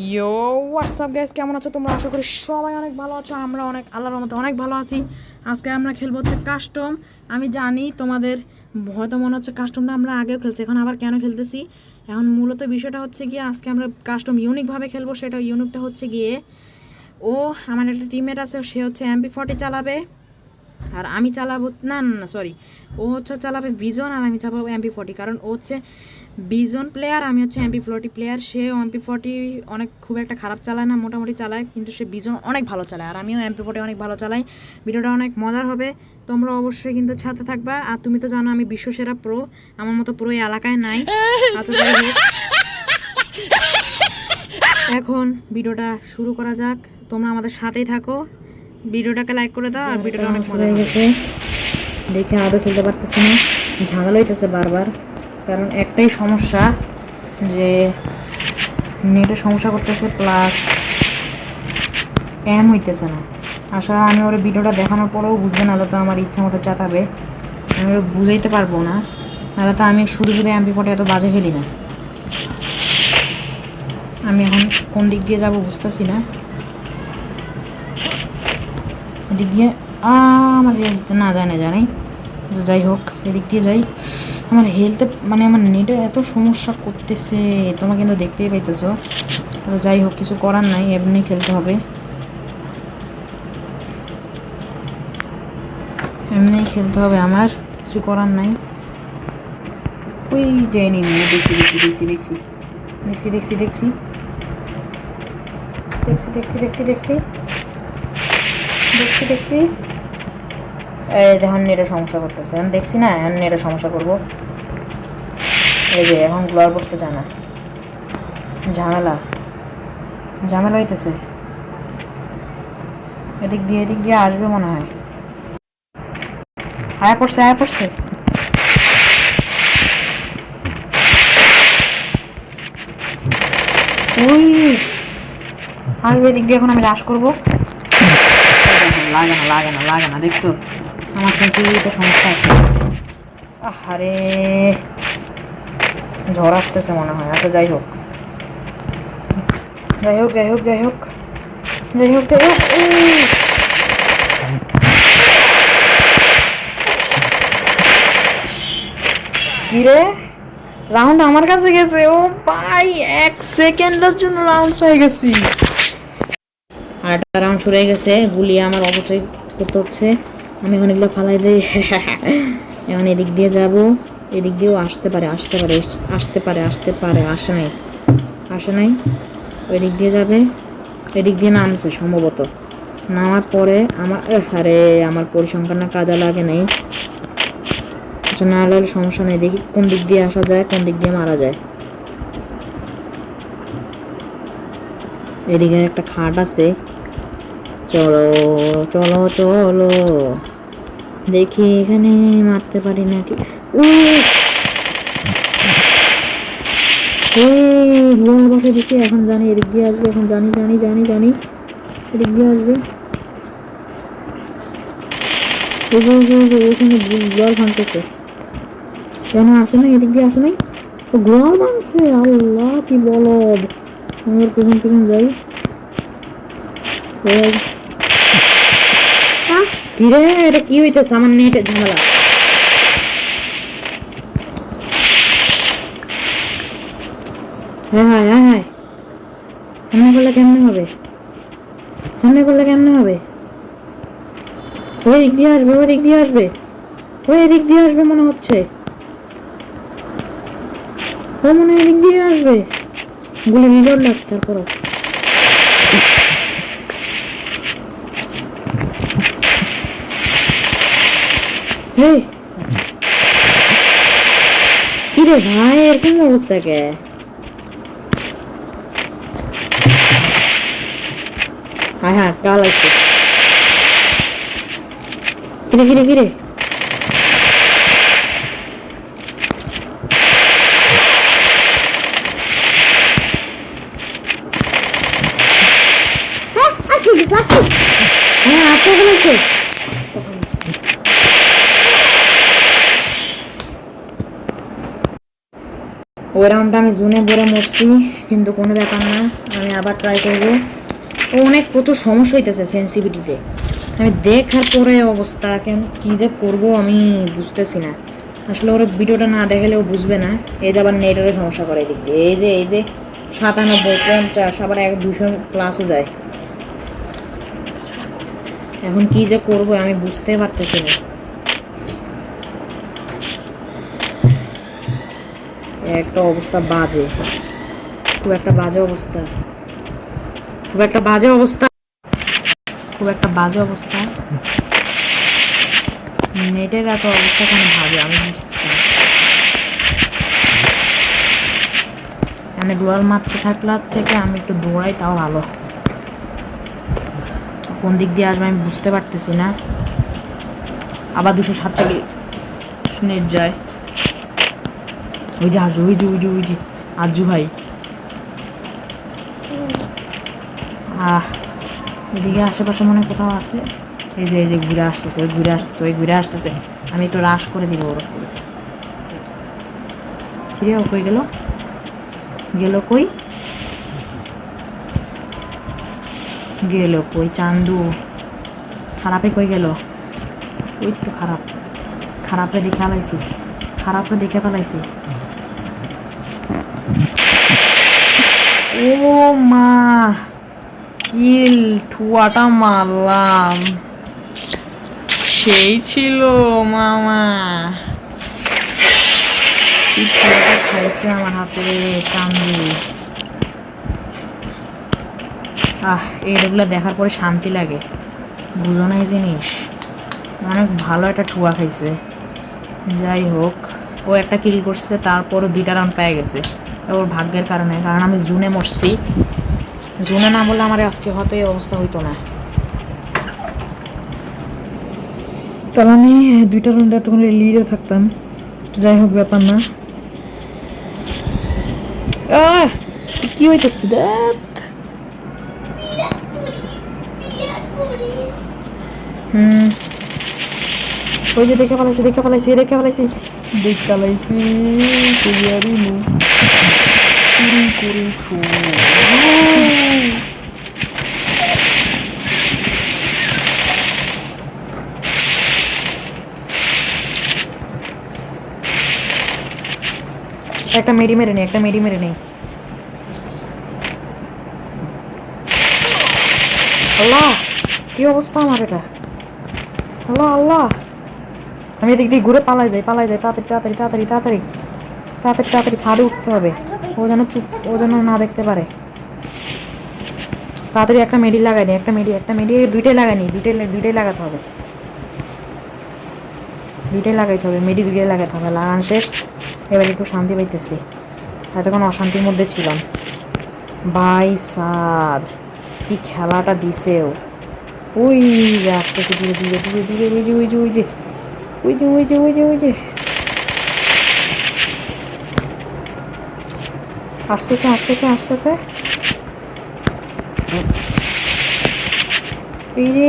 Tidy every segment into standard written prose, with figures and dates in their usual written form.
ইয়ো WhatsApp guys, কেমন আছো তোমরা? আশা করি সবাই অনেক ভালো আছো। আমরা অনেক আল্লাহর রহমতে অনেক ভালো আছি। আজকে আমরা খেলবো হচ্ছে কাস্টম। আমি জানি তোমাদের হয়তো মনে হচ্ছে কাস্টমটা আমরা আগেও খেলছি, এখন আবার কেন খেলতেছি। এখন মূলত বিষয়টা হচ্ছে গিয়ে আজকে আমরা কাস্টম ইউনিকভাবে খেলবো। সেটা ইউনিকটা হচ্ছে গিয়ে আমার একটা টিমমেট আছে, সে হচ্ছে MP40 চালাবে আর আমি চালাবো না না না সরি, ও হচ্ছে চালাবে বিজন আর আমি চালাবো MP40। কারণ ও হচ্ছে বিজন প্লেয়ার, আমি হচ্ছে MP40 প্লেয়ার। সে MP40 অনেক খুব একটা খারাপ চালায় না, মোটামুটি চালায়, কিন্তু সে বিজন অনেক ভালো চালায় আর আমিও MP40 অনেক ভালো চালাই। ভিডিওটা অনেক মজার হবে, তোমরা অবশ্যই কিন্তু সাথে থাকবা। আর তুমি তো জানো আমি বিশ্বসেরা প্রো, আমার মতো প্রো এই এলাকায় নাই। আচ্ছা যাই হোক, এখন ভিডিওটা শুরু করা যাক। তোমরা আমাদের সাথেই থাকো, ভিডিওটাকে লাইক করে দাও আর ভিডিওটা অনেক মজা হয়ে গেছে। দেখে আদৌ খেলতে পারতেছি না, ঝামেলা হইতেছে বারবার। কারণ একটাই সমস্যা যে নেটে সমস্যা করতেছে, প্লাস এম হইতেছে না। আসলে আমি ওর ভিডিওটা দেখানোর পরেও বুঝবে, নাহলে তো আমার ইচ্ছা মতো চাতাবে, আমি ওরা বুঝাইতে পারবো না। নাহলে তো আমি শুধু শুধু MP40 এত বাজে খেলি না। আমি এখন কোন দিক দিয়ে যাব বুঝতেছি না। এদিক দিয়ে আমার হেলথ না যায় না জানাই, যাই হোক এদিক দিয়ে যাই। আমার হেলথে মানে আমার নেটে এত সমস্যা করতেছে, তোমরা কিন্তু দেখতেই পাইতেছো। যাই হোক, কিছু করার নাই, এমনি খেলতে হবে, এমনি খেলতে হবে, আমার কিছু করার নাই। ওই যাইনি, দেখছি দেখছি দেখছি দেখছি দেখছি দেখছি দেখছি দেখছি দেখছি দেখছি দেখছি দেখছি দেখছি এই দেখুন নেটে সমস্যা করতেছে, এখন দেখছি না, এখন নেটে সমস্যা করবো। এই যে এখন গ্লোয়ার বসতে চায় না, ঝামেলা ঝামেলা হইতেছে। এদিক দিয়ে আসবে মনে হয়। আয়া পড়ছে আয়া পড়ছে। ওই আসবে এদিক দিয়ে, এখন আমি রাশ করবো। লাগে না লাগে না লাগে না, দেখছো আমার সেন্সিটিভিটিতে সমস্যা আছে। আরে ঝড় আসতেছে মনে হয়। আচ্ছা যাই হোক যাই হোক যাই হোক যাই হোক যাই হোক যাই হোক কিরে, রাউন্ড আমার কাছে গেছে। ও ভাই, 1 সেকেন্ডের জন্য রাউন্ড পেয়ে গেছি। আর একটা রাউন্ড শুরু হয়ে গেছে, গুলি আমার অপচয় করতে হচ্ছে। আমি এখন এগুলো ফালাই দিই। এখন এদিক দিয়ে যাব, এদিক দিয়েও আসতে পারে আসতে পারে আসতে পারে আসতে পারে, আসে নাই আসে নাই। ওই দিক দিয়ে যাবে, এদিক দিয়ে নামছে সম্ভবত। নামার পরে আমার আরে আমার পরিসংখ্যান না কাজে লাগে নাই। আচ্ছা না লাগলে সমস্যা নেই, দেখি কোন দিক দিয়ে আসা যায়, কোন দিক দিয়ে মারা যায়। এদিকে একটা খাট আছে, চলো চলো চলো দেখি এখানে মারতে পারি নাকি। গোল বসে দিছি, এখন জানি এদিক দিয়ে আসবে, এখন জানি জানি জানি জানি এদিক দিয়ে আসবে। ওখানে গ্লোয়াল ভাঙতেছে, কেন আসে নাই? এদিক দিয়ে আসে নাই, তো গ্লোয়াল ভাঙছে। আল্লাহ কি বলদ, আমি ওর পেছন পেছন যাই। কিরে এটা কি হইতেছে? আমার নেটে ঝামেলা। হ্যাঁ হ্যাঁ হ্যাঁ হ্যাঁ, এমনি করলে কেমনে হবে? এমনি করলে কেমনে হবে? ওই দিক দিয়ে আসবে, ওই দিক দিয়ে আসবে, ওই দিক দিয়ে আসবে মনে হচ্ছে, ও মনে হয় এদিক দিয়ে আসবে। গুলি রিলোড লাগছে তারপরও। কিরে ভাই, এরকম অবস্থা কে? হ্যাঁ হ্যাঁ কাল আছে। কিরে কিরে কিরে, হ্যাঁ আপনি বলেছে। ও ওই রাউন্ডটা আমি জুনে ভরে মরছি, কিন্তু কোনো ব্যাপার না, আমি আবার ট্রাই করবো। অনেক প্রচুর সমস্যা হইতেছে সেন্সিটিভিটিতে, আমি দেখার পরে অবস্থা কেন কী যে করবো আমি বুঝতেছি না। আসলে ওর ভিডিওটা না দেখালেও বুঝবে না। এই যে আবার নেটেরও সমস্যা করে দিক দিয়ে, এই যে 97, 50, আবার 200 প্লাসও যায়। এখন কি যে করবো আমি বুঝতে পারতেছি না। একটা অবস্থা বাজে, খুব একটা বাজে অবস্থা, খুব একটা বাজে অবস্থা, খুব একটা বাজে অবস্থা। নেটের এত অবস্থা কেন ভাবে আমি বুঝতেছি না। মানে দুয়াল মারতে থাকলার থেকে আমি একটু দৌড়াই তাও ভালো। কোন দিক দিয়ে আসবে আমি বুঝতে পারতেছি না। আবার 247 নেট যায়। ওই যে আসবে, ওই যে আজু ভাই। এদিকে আশেপাশে মনে কোথাও আছে। এই যে ঘুরে আসতেছে, ওই ঘুরে আসতেছে। আমি একটু রাশ করে দিব ওর উপরে। কিরে ও কই গেল কই চান্দু খারাপে কই গেল? ওই তো খারাপে দেখে ফেলাইছি। ও মা, কিল ঠুয়াটা মারলাম, সেই ছিল মামা। খাইছে আমার হাতে চান্দু। এইগুলো দেখার পরে শান্তি লাগে, বুঝো না এই জিনিস। অনেক ভালো একটা ঠুয়া খাইছে। যাই হোক, ও একটা কিল করছে, তারপরও 2টা রাউন্ড পেয়ে গেছে। ওর ভাগ্যের কারণে, কারণ আমি জুনে মরছি। জুনে না বললে আমার আজকে হয়তো এই অবস্থা হইতো না। তাহলে আমি 2টা রাউন্ডে এতক্ষণ লিডে থাকতাম। যাই হোক, ব্যাপার না। কি হইতেছে দেখ। ওই যে দেখে ফেলাইছি একটা মেডি মেরে নেই। আল্লাহ, কি অবস্থা আমার এটা! আল্লাহ, আমি এদিক দিয়ে ঘুরে পালাই যাই। তাড়াতাড়ি ছাদে উঠতে হবে। ও যেন না দেখতে পারে। তাড়াতাড়ি একটা মেডি লাগাইনি, একটা মেডি 2টাই লাগাইনি, 2টাই লাগাতে হবে। মেডি 2টাই লাগাতে হবে। লাগান শেষ। এবার একটু শান্তি পাইতেছি, এতক্ষণ অশান্তির মধ্যে ছিলাম। ভাই সাব, কি খেলাটা দিছেও। ওই যে আসতেছে ধীরে ওই যে আসতেছে। এই যে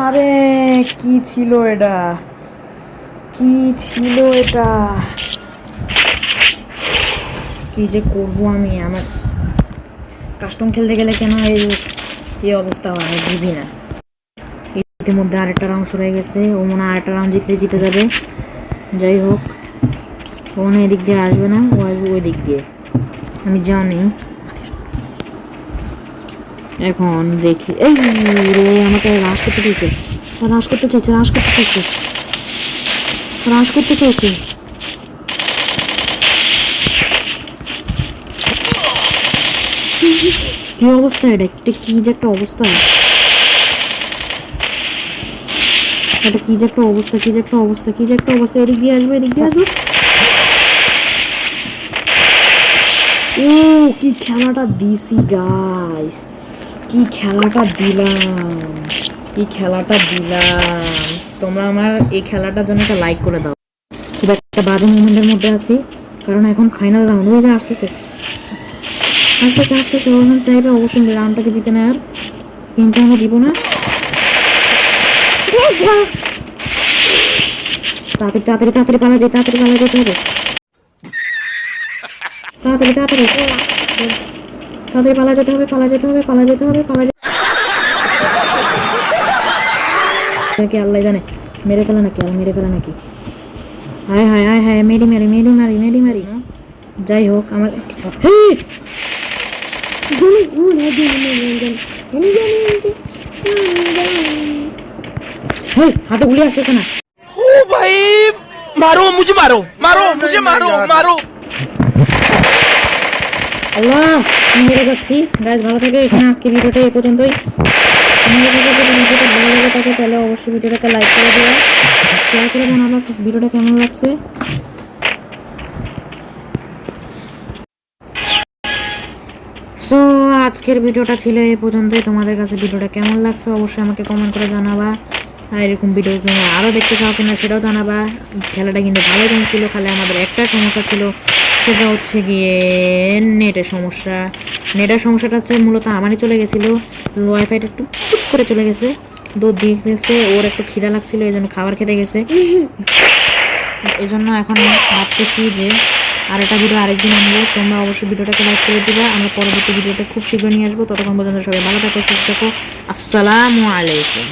আরে কি ছিল এটা, কি যে করবো আমি। আমার কাস্টম খেলতে গেলে কেন এই অবস্থা হয় আমি বুঝি না। ইতিমধ্যে আরেকটা রাউন্ড শুরু হয়ে গেছে। ও মনে হয় আরেকটা রাউন্ড জিতে যাবে। যাই হোক, ও মনে এদিক দিয়ে আসবে না, ও আসবে ওই দিক দিয়ে, আমি জানি। এখন দেখি। এই রে, আমাকে রাশ করতে চাইছে। কি অবস্থা এটা কি যে একটা অবস্থা, এদিক দিয়ে আসবে। ও কি খেলাটা দিছি গাইস, কি খেলাটা দিলাম। তোমরা আমার এই খেলাটার জন্য একটা লাইক করে দাও। খুব একটা বাজে মুভমেন্টের মধ্যে আছি, কারণ এখন ফাইনাল রাউন্ড হয়ে আসতেছে আসতেছে আসতেছে। ওখানে চাইবে অবশ্যই রাউন্ডটাকে জিতে নেওয়ার, কিন্তু আমরা দিব না। তাড়াতাড়ি তাড়াতাড়ি তাড়াতাড়ি পালা যায়, তাড়াতাড়ি পালা যেতে হবে, তাড়াতাড়ি তাড়াতাড়ি তাড়াতাড়ি পালা যেতে হবে, পালা যেতে হবে, পালা যেতে হবে, পালা যেতে নাকি আল্লাহ জানে মেরে ফেলা নাকি, আর মেরে ফেলা নাকি। হায় হায় হায় হায়, মেরি মারি মেরি মারি মেরি মারি। যাই হোক আমার হাতে গুলি আসতেছে না। ओ भाई मारो मुझे, मारो मारो मुझे, मारो मारो। আল্লাহ আমি হেরে যাচ্ছি। গাইস ভালো থাকে, এখানে আজকে ভিডিওটা এই পর্যন্তই। তোমাদের যদি ভিডিওটা ভালো লাগে থাকে তাহলে অবশ্যই ভিডিওটাকে লাইক করে দিও, শেয়ার করে জানাবা ভিডিওটা কেমন লাগছে। সো আজকের ভিডিওটা ছিল এই পর্যন্তই। তোমাদের কাছে ভিডিওটা কেমন লাগছে অবশ্যই আমাকে কমেন্ট করে জানাবা। আর এরকম ভিডিও তোমরা আরও দেখতে চাও কিনা সেটাও জানাবা। খেলাটা কিন্তু ভালো গেম ছিল, খালি আমাদের একটা সমস্যা ছিল, সেটা হচ্ছে গিয়ে নেটের সমস্যা। নেটের সমস্যাটা হচ্ছে মূলত আমারই চলে গেছিলো, ওয়াইফাইটা একটু টুক করে চলে গেছে, দুধ দিয়ে গেছে, ওর একটু খিদা লাগছিল এই জন্য খাবার খেতে গেছে। এই জন্য এখন ভাবতেছি যে আরেকটা ভিডিও আরেকদিন আনবো। তোমরা অবশ্যই ভিডিওটাকে লাইক করে দিবা। আমরা পরবর্তী ভিডিওটা খুব শীঘ্রই নিয়ে আসবো। ততক্ষণ পর্যন্ত সবাই ভালো থাকো, সুস্থ থাকো। আসসালামু আলাইকুম।